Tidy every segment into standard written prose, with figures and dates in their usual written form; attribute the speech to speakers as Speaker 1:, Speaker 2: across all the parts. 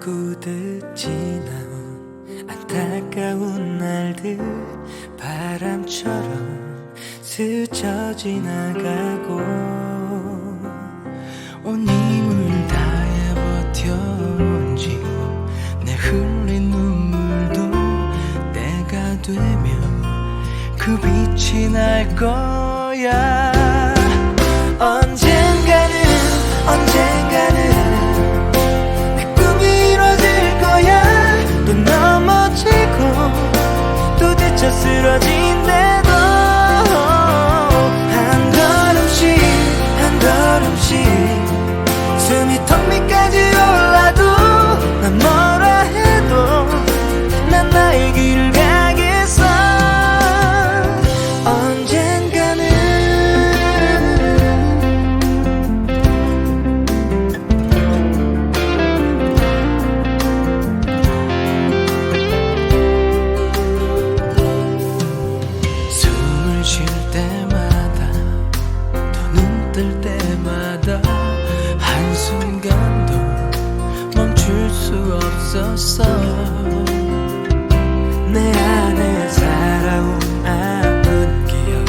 Speaker 1: 꿈꾸듯 지나온 안타까운 날들 바람처럼 스쳐 지나가고 온 힘을 다해 버텨온지 내 흘린 눈물도 때가 되면 그 빛이 날 거야. 언젠가는 내 꿈이 이뤄질 거야. 또 넘어지고 또 지쳐 쓰러진대도 한 걸음씩 숨이 턱 밑까지 올라도 난 뭐라 해도 난 나의 길을 가겠어. 언젠가는 숨을 쉴 때마다 또 눈 뜰 때마다 한순간도 멈출 수 없었어. 내 안에 살아온 아픈 기억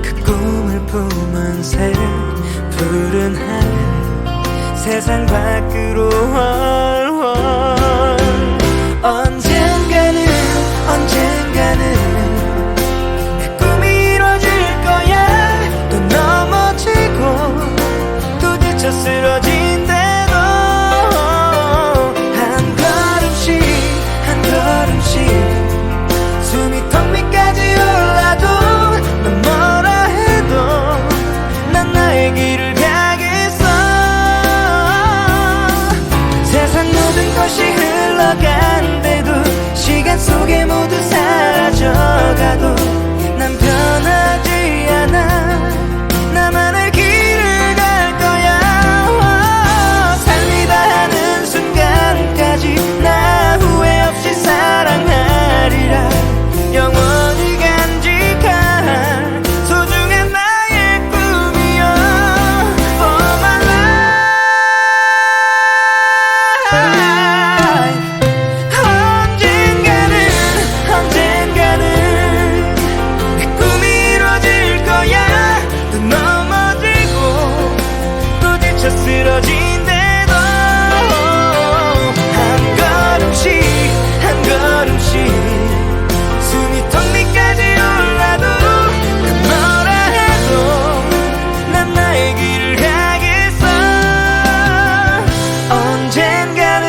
Speaker 1: 그 꿈을 품은 새 푸른 하늘 세상 밖으로 언젠가는 내 꿈이 이뤄질 거야. 또 넘어지고 또 지쳐 쓰러진대도 한 걸음씩 숨이 턱 밑까지 올라도 넌 뭐라 해도 난 나의 길을 가겠어. 세상 모든 것이 흘러간대도 시간 속에 모두 사라져가도 난 변하지 않아. 나만의 길을 갈 거야. 삶이 다하는 순간까지 나 후회 없이 사랑하리라. 영원히 간직할 소중한 나의 꿈이여. For my life. 언젠가는 내 꿈이 이뤄질 거야. 또 넘어지고 또 지쳐 쓰러진대도 한 걸음씩 숨이 턱 밑까지 올라도 난 뭐라 해도 난 나의 길을 가겠어. 언젠가는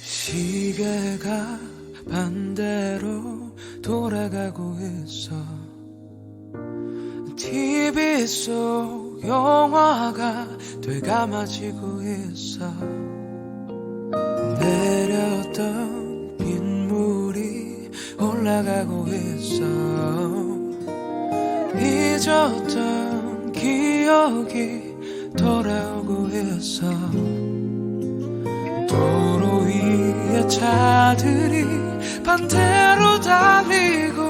Speaker 1: 시계가 반대로 돌아가고 있어. TV 속 영화가 되감아지고 있어. 내렸던 빗물이 올라가고 있어. 잊었던 기억이 돌아오고 있어. 도로 위에 차들이 반대로 달리고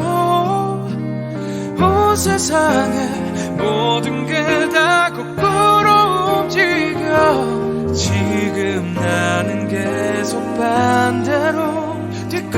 Speaker 1: 온 세상의 모든 게 다 거꾸로 움직여. 지금 나는 계속 반대로 뛰고